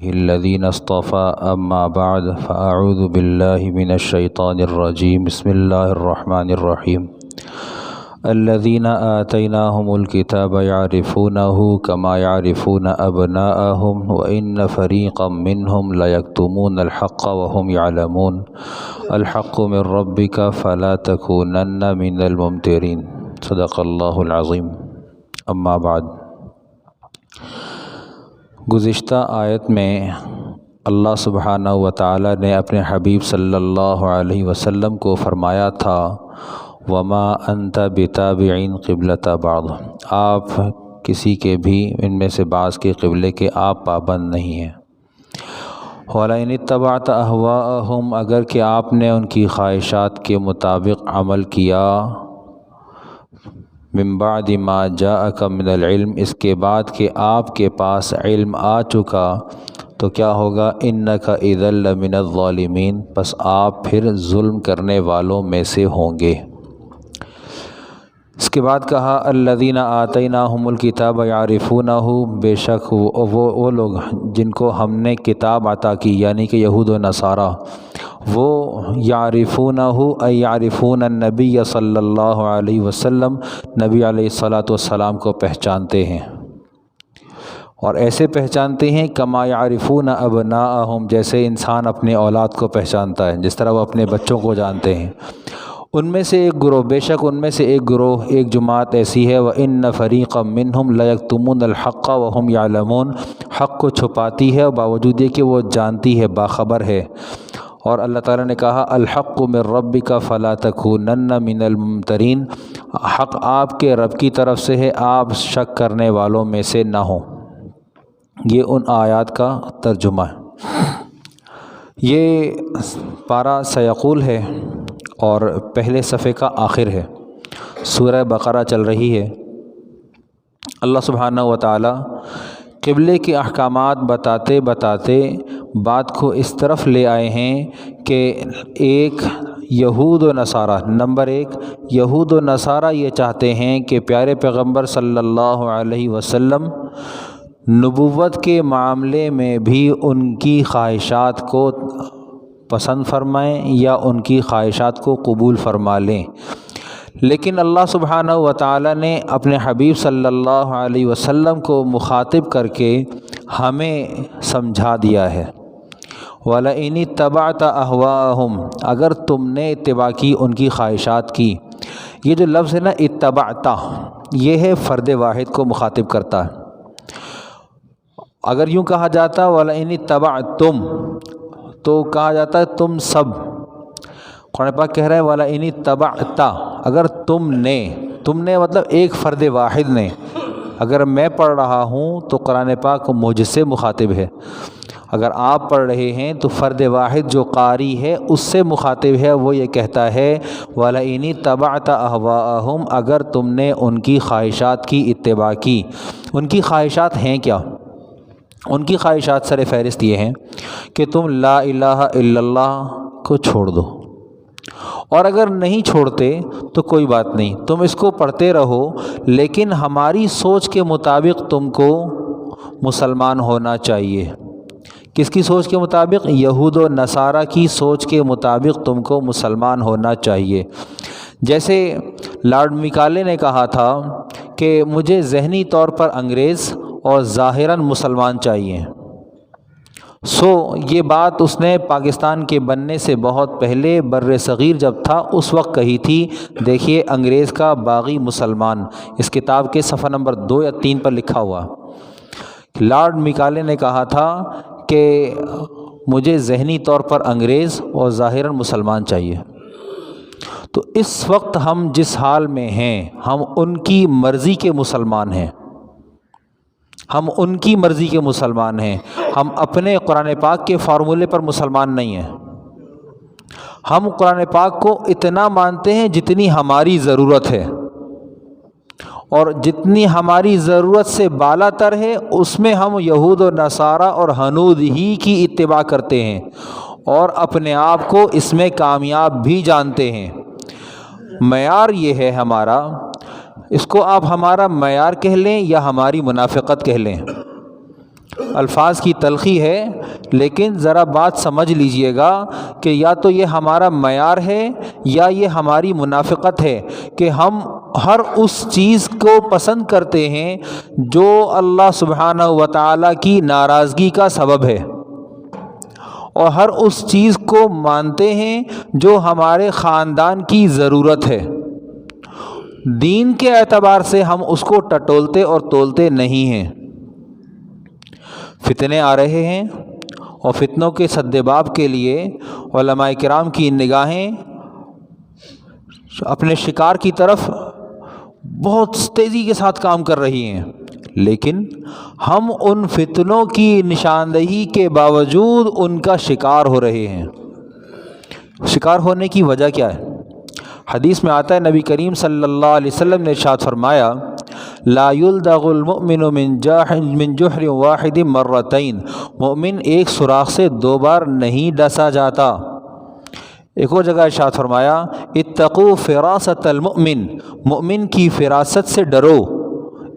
الذين اصطفى أما بعد فأعوذ بالله من الشيطان الرجيم بسم الله الرحمن الرحيم الذين آتيناهم الكتاب يعرفونه كما يعرفون أبناءهم وإن فريقا منهم ليكتمون الحق وهم يعلمون الحق من ربك فلا تكونن من الممترين صدق الله العظيم اما بعد۔ گزشتہ آیت میں اللہ سبحانہ و تعالی نے اپنے حبیب صلی اللہ علیہ وسلم کو فرمایا تھا وما انت بتابعین قبلۃ بعض، آپ کسی کے بھی ان میں سے بعض کے قبلے کے آپ پابند نہیں ہیں۔ وَلَئِنِ اتَّبَعْتَ أَهْوَاءَهُمْ، اگر کہ آپ نے ان کی خواہشات کے مطابق عمل کیا، من بعد ما جاءک من العلم، اس کے بعد کہ آپ کے پاس علم آ چکا، تو کیا ہوگا؟ انک اذا لمن الظالمین، پس آپ پھر ظلم کرنے والوں میں سے ہوں گے۔ اس کے بعد کہا الذین آتیناہم الکتاب یعرفونہ، بے شک وہ لوگ جن کو ہم نے کتاب عطا کی، یعنی کہ یہود و نصارہ، وہ یعرفونہ ای یعرفون النبی صلی اللہ علیہ وسلم، نبی علیہ الصلاۃ والسلام کو پہچانتے ہیں، اور ایسے پہچانتے ہیں کما یعرفون ابناءہم، جیسے انسان اپنے اولاد کو پہچانتا ہے، جس طرح وہ اپنے بچوں کو جانتے ہیں۔ ان میں سے ایک گروہ، بے شک ان میں سے ایک گروہ، ایک جماعت ایسی ہے وَإِنَّ فَرِيقًا مِّنْهُمْ لَيَكْتُمُونَ الْحَقَّ وَهُمْ يَعْلَمُونَ، حق کو چھپاتی ہے باوجود یہ کہ وہ جانتی ہے، باخبر ہے۔ اور اللہ تعالیٰ نے کہا الحق من ربک فلا تکونن من الممترین، حق آپ کے رب کی طرف سے ہے، آپ شک کرنے والوں میں سے نہ ہوں۔ یہ ان آیات کا ترجمہ ہے۔ یہ پارہ سیقول ہے اور پہلے صفحے کا آخر ہے، سورہ بقرہ چل رہی ہے۔ اللہ سبحانہ و تعالی قبلے کے احکامات بتاتے بتاتے بات کو اس طرف لے آئے ہیں کہ ایک یہود و نصارہ، نمبر ایک یہود و نصارہ یہ چاہتے ہیں کہ پیارے پیغمبر صلی اللہ علیہ وسلم نبوت کے معاملے میں بھی ان کی خواہشات کو پسند فرمائیں یا ان کی خواہشات کو قبول فرما لیں، لیکن اللہ سبحانہ و تعالی نے اپنے حبیب صلی اللہ علیہ وسلم کو مخاطب کر کے ہمیں سمجھا دیا ہے وَلَئِنِ اتَّبَعْتَ أَهْوَاءَهُمْ، اگر تم نے اتباع کی ان کی خواہشات کی۔ یہ جو لفظ ہے نا اتبعتا، یہ ہے فرد واحد کو مخاطب کرتا ہے۔ اگر یوں کہا جاتا وَلَئِنِ اتَّبَعْتُمْ، تو کہا جاتا ہے تم سب۔ قرآن پاک کہہ رہا ہے وَلَئِنِ اتَّبَعْتَ، اگر تم نے مطلب ایک فرد واحد نے، اگر میں پڑھ رہا ہوں تو قرآن پاک مجھ سے مخاطب ہے، اگر آپ پڑھ رہے ہیں تو فرد واحد جو قاری ہے اس سے مخاطب ہے، وہ یہ کہتا ہے وَلَئِنِ اتَّبَعْتَ أَهْوَاءَهُمْ، اگر تم نے ان کی خواہشات کی اتباع کی۔ ان کی خواہشات ہیں کیا؟ ان کی خواہشات سر فہرست یہ ہیں کہ تم لا الہ الا اللہ کو چھوڑ دو، اور اگر نہیں چھوڑتے تو کوئی بات نہیں، تم اس کو پڑھتے رہو، لیکن ہماری سوچ کے مطابق تم کو مسلمان ہونا چاہیے۔ کس کی سوچ کے مطابق؟ یہود و نصارہ کی سوچ کے مطابق تم کو مسلمان ہونا چاہیے۔ جیسے لارڈ میکالے نے کہا تھا کہ مجھے ذہنی طور پر انگریز اور ظاہراً مسلمان چاہیے۔ یہ بات اس نے پاکستان کے بننے سے بہت پہلے بر صغیر جب تھا اس وقت کہی تھی۔ دیکھیے انگریز کا باغی مسلمان، اس کتاب کے صفحہ نمبر 2 یا 3 پر لکھا ہوا، لارڈ میکالے نے کہا تھا کہ مجھے ذہنی طور پر انگریز اور ظاہراً مسلمان چاہیے۔ تو اس وقت ہم جس حال میں ہیں، ہم ان کی مرضی کے مسلمان ہیں، ہم ان کی مرضی کے مسلمان ہیں، ہم اپنے قرآن پاک کے فارمولے پر مسلمان نہیں ہیں۔ ہم قرآن پاک کو اتنا مانتے ہیں جتنی ہماری ضرورت ہے، اور جتنی ہماری ضرورت سے بالا تر ہے اس میں ہم یہود و نصارہ اور ہنود ہی کی اتباع کرتے ہیں، اور اپنے آپ کو اس میں کامیاب بھی جانتے ہیں۔ معیار یہ ہے ہمارا، اس کو آپ ہمارا معیار کہہ لیں یا ہماری منافقت کہہ لیں، الفاظ کی تلخی ہے، لیکن ذرا بات سمجھ لیجئے گا کہ یا تو یہ ہمارا معیار ہے یا یہ ہماری منافقت ہے کہ ہم ہر اس چیز کو پسند کرتے ہیں جو اللہ سبحانہ و تعالیٰ کی ناراضگی کا سبب ہے، اور ہر اس چیز کو مانتے ہیں جو ہمارے خاندان کی ضرورت ہے۔ دین کے اعتبار سے ہم اس کو ٹٹولتے اور تولتے نہیں ہیں۔ فتنے آ رہے ہیں اور فتنوں کے سدباب کے لیے علماء کرام کی نگاہیں اپنے شکار کی طرف بہت تیزی کے ساتھ کام کر رہی ہیں، لیکن ہم ان فتنوں کی نشاندہی کے باوجود ان کا شکار ہو رہے ہیں۔ شکار ہونے کی وجہ کیا ہے؟ حدیث میں آتا ہے، نبی کریم صلی اللہ علیہ وسلم نے ارشاد فرمایا، لا یلدغ المؤمن من جحر واحد مرتین، مومن ایک سوراخ سے 2 بار نہیں ڈسا جاتا۔ ایک اور جگہ ارشاد فرمایا، اتقوا فراست المؤمن، مومن کی فراست سے ڈرو۔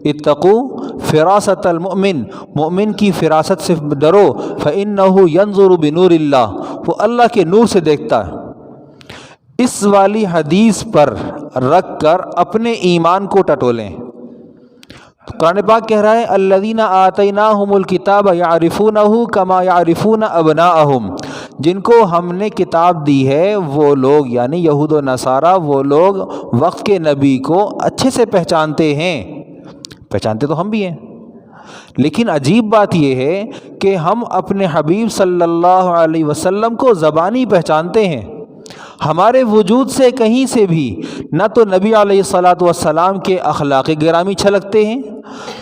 اتقوا فراست المؤمن، مومن کی فراست سے ڈرو، فإنہ ینظر بنور اللہ، وہ اللہ کے نور سے دیکھتا ہے۔ اس والی حدیث پر رکھ کر اپنے ایمان کو ٹٹولیں۔ قرآن پاک کہہ رہا ہے، الذین آتیناہم الکتاب یعرفونہ کما یعرفون ابناءہم، جن کو ہم نے کتاب دی ہے وہ لوگ یعنی یہود و نصارہ، وہ لوگ وقت کے نبی کو اچھے سے پہچانتے ہیں، پہچانتے تو ہم بھی ہیں، لیکن عجیب بات یہ ہے کہ ہم اپنے حبیب صلی اللہ علیہ وسلم کو زبانی پہچانتے ہیں، ہمارے وجود سے کہیں سے بھی نہ تو نبی علیہ الصلاۃ والسلام کے اخلاق گرامی چھلکتے ہیں،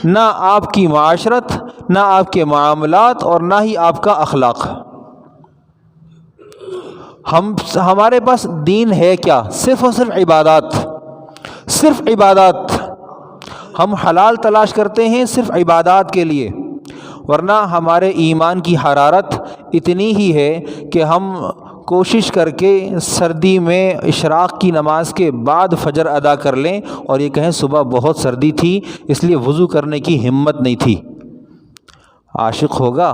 نہ آپ کی معاشرت، نہ آپ کے معاملات، اور نہ ہی آپ کا اخلاق۔ ہمارے پاس دین ہے کیا؟ صرف اور صرف عبادات، صرف عبادات۔ ہم حلال تلاش کرتے ہیں صرف عبادات کے لیے، ورنہ ہمارے ایمان کی حرارت اتنی ہی ہے کہ ہم کوشش کر کے سردی میں اشراق کی نماز کے بعد فجر ادا کر لیں اور یہ کہیں صبح بہت سردی تھی اس لیے وضو کرنے کی ہمت نہیں تھی۔ عاشق ہوگا،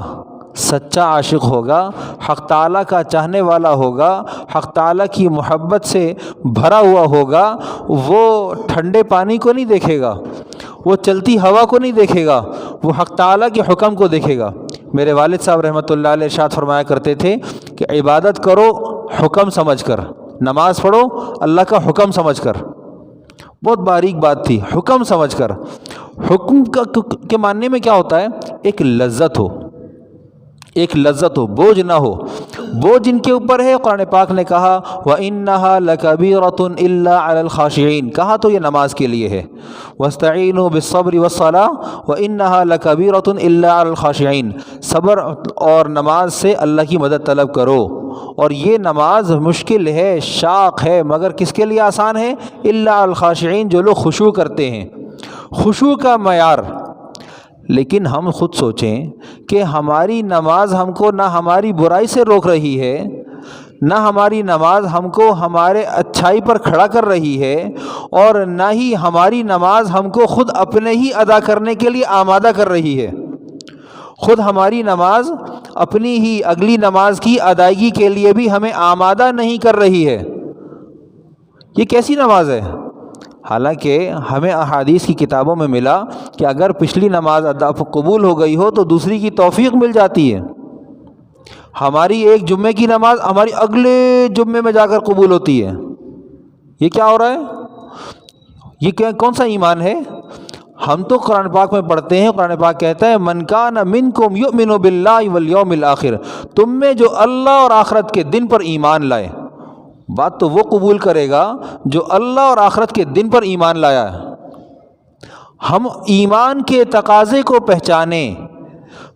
سچا عاشق ہوگا، حق تعالیٰ کا چاہنے والا ہوگا، حق تعالیٰ کی محبت سے بھرا ہوا ہوگا، وہ ٹھنڈے پانی کو نہیں دیکھے گا، وہ چلتی ہوا کو نہیں دیکھے گا، وہ حق تعالیٰ کے حکم کو دیکھے گا۔ میرے والد صاحب رحمۃ اللہ علیہ ارشاد فرمایا کرتے تھے کہ عبادت کرو حکم سمجھ کر، نماز پڑھو اللہ کا حکم سمجھ کر۔ بہت باریک بات تھی، حکم سمجھ کر۔ حکم کے ماننے میں کیا ہوتا ہے؟ ایک لذت ہو، ایک لذت ہو، بوجھ نہ ہو۔ بوجھ جن کے اوپر ہے، قرآن پاک نے کہا وَإِنَّهَا لَكَبِيرَةٌ إِلَّا عَلَى الْخَاشِعِينَ، کہا تو یہ نماز کے لیے ہے، وَاسْتَعِينُوا بِالصَّبْرِ وَالصَّلَاةِ وَإِنَّهَا لَكَبِيرَةٌ إِلَّا عَلَى الْخَاشِعِينَ، صبر اور نماز سے اللہ کی مدد طلب کرو، اور یہ نماز مشکل ہے، شاق ہے، مگر کس کے لیے آسان ہے؟ إِلَّا عَلَى الْخَاشِعِينَ، جو لوگ خشوع کرتے ہیں۔ خشوع کا معیار، لیکن ہم خود سوچیں کہ ہماری نماز ہم کو نہ ہماری برائی سے روک رہی ہے، نہ ہماری نماز ہم کو ہمارے اچھائی پر کھڑا کر رہی ہے، اور نہ ہی ہماری نماز ہم کو خود اپنے ہی ادا کرنے کے لیے آمادہ کر رہی ہے۔ خود ہماری نماز اپنی ہی اگلی نماز کی ادائیگی کے لیے بھی ہمیں آمادہ نہیں کر رہی ہے۔ یہ کیسی نماز ہے؟ حالانکہ ہمیں احادیث کی کتابوں میں ملا کہ اگر پچھلی نماز قبول ہو گئی ہو تو دوسری کی توفیق مل جاتی ہے۔ ہماری ایک جمعے کی نماز ہماری اگلے جمعے میں جا کر قبول ہوتی ہے۔ یہ کیا ہو رہا ہے؟ یہ کون سا ایمان ہے؟ ہم تو قرآن پاک میں پڑھتے ہیں، قرآن پاک کہتا ہے من کان منکم یؤمن باللہ والیوم الآخر، تم میں جو اللہ اور آخرت کے دن پر ایمان لائے۔ بات تو وہ قبول کرے گا جو اللہ اور آخرت کے دن پر ایمان لایا ہے۔ ہم ایمان کے تقاضے کو پہچانیں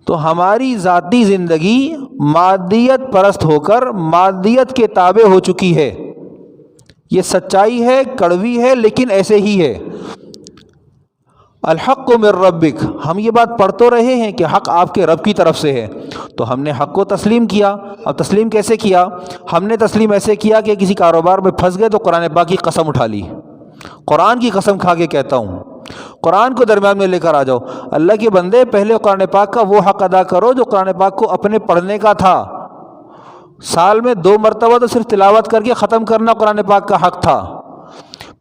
تو ہماری ذاتی زندگی مادیت پرست ہو کر مادیت کے تابع ہو چکی ہے۔ یہ سچائی ہے، کڑوی ہے، لیکن ایسے ہی ہے۔ الحق من ربک، ہم یہ بات پڑھ تو رہے ہیں کہ حق آپ کے رب کی طرف سے ہے، تو ہم نے حق کو تسلیم کیا۔ اب تسلیم کیسے کیا؟ ہم نے تسلیم ایسے کیا کہ کسی کاروبار میں پھنس گئے تو قرآن پاک کی قسم اٹھا لی، قرآن کی قسم کھا کے کہتا ہوں قرآن کو درمیان میں لے کر آ جاؤ۔ اللہ کے بندے پہلے قرآن پاک کا وہ حق ادا کرو جو قرآن پاک کو اپنے پڑھنے کا تھا۔ سال میں 2 مرتبہ تو صرف تلاوت کر کے ختم کرنا قرآن پاک کا حق تھا،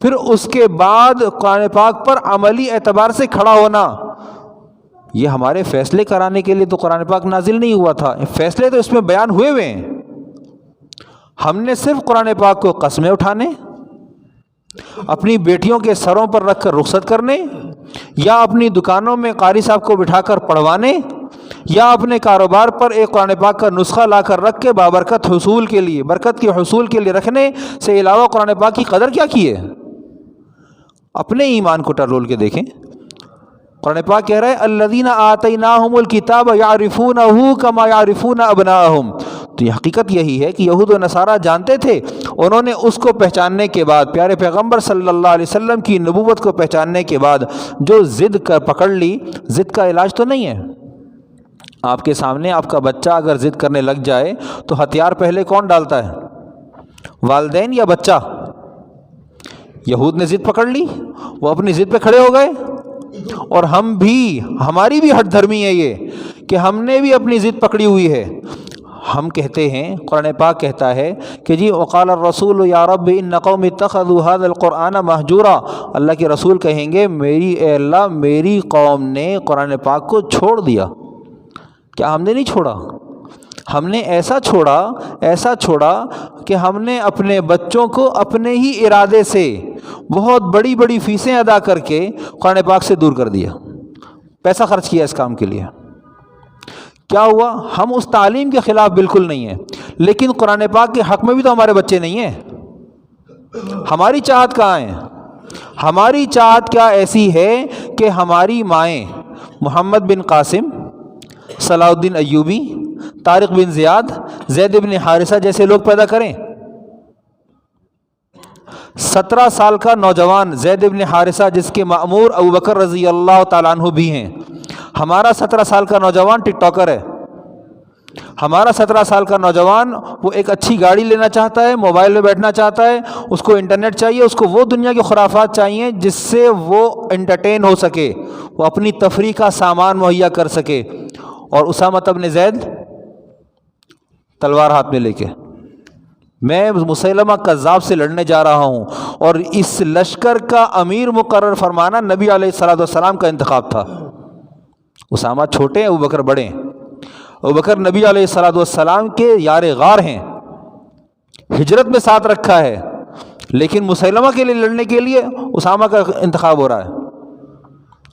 پھر اس کے بعد قرآن پاک پر عملی اعتبار سے کھڑا ہونا۔ یہ ہمارے فیصلے کرانے کے لیے تو قرآن پاک نازل نہیں ہوا تھا، فیصلے تو اس میں بیان ہوئے ہوئے ہیں۔ ہم نے صرف قرآن پاک کو قسمیں اٹھانے، اپنی بیٹیوں کے سروں پر رکھ کر رخصت کرنے، یا اپنی دکانوں میں قاری صاحب کو بٹھا کر پڑھوانے، یا اپنے کاروبار پر ایک قرآن پاک کا نسخہ لا کر رکھ کے بابرکت حصول کے لیے، برکت کے حصول کے لیے رکھنے سے علاوہ قرآن پاک کی قدر کیا کی ہے؟ اپنے ایمان کو ٹرول کے دیکھیں۔ قرآن پاک کہہ رہا ہے الذین آتیناہم الکتاب یعرفونہ کما یعرفون ابناءہم۔ تو یہ حقیقت یہی ہے کہ یہود و نصارہ جانتے تھے، انہوں نے اس کو پہچاننے کے بعد، پیارے پیغمبر صلی اللہ علیہ وسلم کی نبوت کو پہچاننے کے بعد جو ضد کر پکڑ لی، ضد کا علاج تو نہیں ہے۔ آپ کے سامنے آپ کا بچہ اگر ضد کرنے لگ جائے تو ہتھیار پہلے کون ڈالتا ہے؟ والدین یا بچہ؟ یہود نے ضد پکڑ لی، وہ اپنی ضد پہ کھڑے ہو گئے، اور ہم بھی، ہماری بھی ہٹ دھرمی ہے یہ کہ ہم نے بھی اپنی ضد پکڑی ہوئی ہے۔ ہم کہتے ہیں، قرآن پاک کہتا ہے کہ جی وقال الرسول یا رب ان قوم اتخذوا هذا القرآن مہجورا، اللہ کے رسول کہیں گے اے اللہ میری قوم نے قرآن پاک کو چھوڑ دیا۔ کیا ہم نے نہیں چھوڑا؟ ہم نے ایسا چھوڑا کہ ہم نے اپنے بچوں کو اپنے ہی ارادے سے بہت بڑی بڑی فیسیں ادا کر کے قرآن پاک سے دور کر دیا، پیسہ خرچ کیا اس کام کے لیے۔ کیا ہوا؟ ہم اس تعلیم کے خلاف بالکل نہیں ہیں، لیکن قرآن پاک کے حق میں بھی تو ہمارے بچے نہیں ہیں۔ ہماری چاہت کہاں ہے؟ ہماری چاہت کیا ایسی ہے کہ ہماری مائیں محمد بن قاسم، صلاح الدین ایوبی، طارق بن زیاد، زید بن حارثہ جیسے لوگ پیدا کریں؟ 17 سال کا نوجوان زید بن حارثہ جس کے مأمور ابوبکر رضی اللہ تعالیٰ عنہ بھی ہیں، ہمارا 17 سال کا نوجوان ٹک ٹاکر ہے۔ ہمارا 17 سال کا نوجوان وہ ایک اچھی گاڑی لینا چاہتا ہے، موبائل میں بیٹھنا چاہتا ہے، اس کو انٹرنیٹ چاہیے، اس کو وہ دنیا کے خرافات چاہیے جس سے وہ انٹرٹین ہو سکے، وہ اپنی تفریح کا سامان مہیا کر سکے۔ اور اسامہ بن زید تلوار ہاتھ میں لے کے، میں مسیلمہ کذاب سے لڑنے جا رہا ہوں، اور اس لشکر کا امیر مقرر فرمانا نبی علیہ الصلوۃ والسلام کا انتخاب تھا۔ اسامہ چھوٹے ہیں، ابوبکر بڑے ہیں۔ ابوبکر نبی علیہ الصلوۃ والسلام کے یار غار ہیں، ہجرت میں ساتھ رکھا ہے، لیکن مسیلمہ کے لیے لڑنے کے لیے اسامہ کا انتخاب ہو رہا ہے۔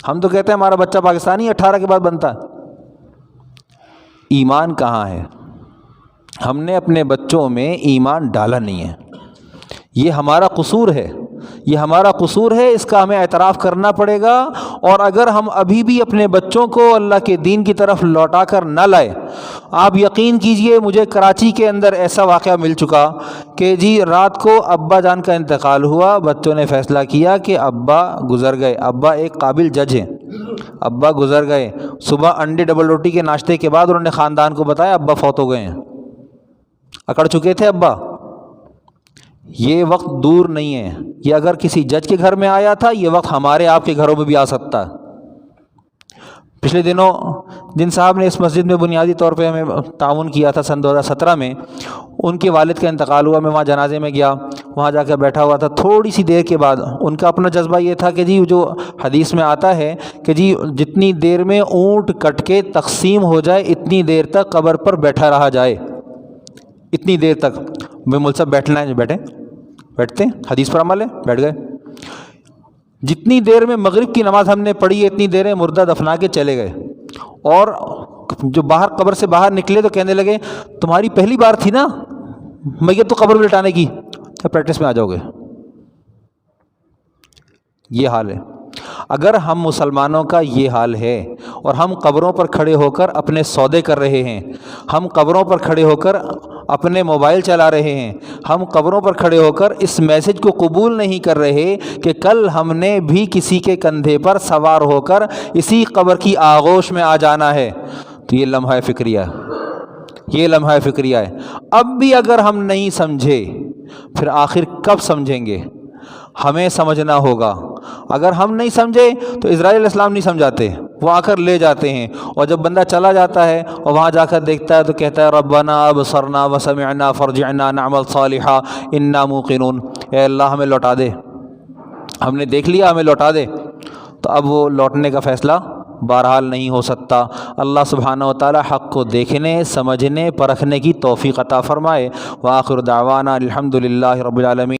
ہم تو کہتے ہیں ہمارا بچہ پاکستانی 18 کے بعد بنتا ہے۔ ایمان کہاں ہے؟ ہم نے اپنے بچوں میں ایمان ڈالا نہیں ہے، یہ ہمارا قصور ہے، یہ ہمارا قصور ہے، اس کا ہمیں اعتراف کرنا پڑے گا۔ اور اگر ہم ابھی بھی اپنے بچوں کو اللہ کے دین کی طرف لوٹا کر نہ لائے، آپ یقین کیجئے مجھے کراچی کے اندر ایسا واقعہ مل چکا کہ جی رات کو ابا جان کا انتقال ہوا، بچوں نے فیصلہ کیا کہ ابا گزر گئے، ابا ایک قابل جج ہیں، ابا گزر گئے۔ صبح انڈے ڈبل روٹی کے ناشتے کے بعد انہوں نے خاندان کو بتایا ابا فوت ہو گئے ہیں، اکڑ چکے تھے ابا۔ یہ وقت دور نہیں ہے، یہ اگر کسی جج کے گھر میں آیا تھا، یہ وقت ہمارے آپ کے گھروں میں بھی آ سکتا ہے۔ پچھلے دنوں جن صاحب نے اس مسجد میں بنیادی طور پہ ہمیں تعاون کیا تھا سن 2017 میں، ان کے والد کا انتقال ہوا، میں وہاں جنازے میں گیا، وہاں جا کر بیٹھا ہوا تھا۔ تھوڑی سی دیر کے بعد ان کا اپنا جذبہ یہ تھا کہ جی جو حدیث میں آتا ہے کہ جی جتنی دیر میں اونٹ کٹ کے تقسیم ہو جائے اتنی دیر تک قبر پر بیٹھا رہا جائے، اتنی دیر تک۔ میں مول صاحب بیٹھنا ہے، بیٹھتے ہیں، حدیث پر عمل ہے، بیٹھ گئے۔ جتنی دیر میں مغرب کی نماز ہم نے پڑھی ہے اتنی دیر میں مردہ دفنا کے چلے گئے، اور جو باہر قبر سے باہر نکلے تو کہنے لگے تمہاری پہلی بار تھی نا میت تو قبر میں لٹانے کی، پریکٹس میں آ جاؤ گے۔ یہ حال ہے۔ اگر ہم مسلمانوں کا یہ حال ہے اور ہم قبروں پر کھڑے ہو کر اپنے سودے کر رہے ہیں، ہم قبروں پر کھڑے ہو کر اپنے موبائل چلا رہے ہیں، ہم قبروں پر کھڑے ہو کر اس میسج کو قبول نہیں کر رہے کہ کل ہم نے بھی کسی کے کندھے پر سوار ہو کر اسی قبر کی آغوش میں آ جانا ہے، تو یہ لمحہ فکریہ ہے، یہ لمحہ فکریہ ہے۔ اب بھی اگر ہم نہیں سمجھے پھر آخر کب سمجھیں گے؟ ہمیں سمجھنا ہوگا۔ اگر ہم نہیں سمجھے تو اسرائیل علیہ السلام نہیں سمجھاتے، وہ آ کر لے جاتے ہیں، اور جب بندہ چلا جاتا ہے اور وہاں جا کر دیکھتا ہے تو کہتا ہے ربنا ابصرنا وسمعنا فرجعنا نعمل صالحا انا موقنون، اے اللہ ہمیں لوٹا دے، ہم نے دیکھ لیا، ہمیں لوٹا دے۔ تو اب وہ لوٹنے کا فیصلہ بہرحال نہیں ہو سکتا۔ اللہ سبحانہ و تعالی حق کو دیکھنے، سمجھنے، پرکھنے کی توفیق عطا فرمائے۔ وآخر دعوانا الحمد للہ رب العالمین۔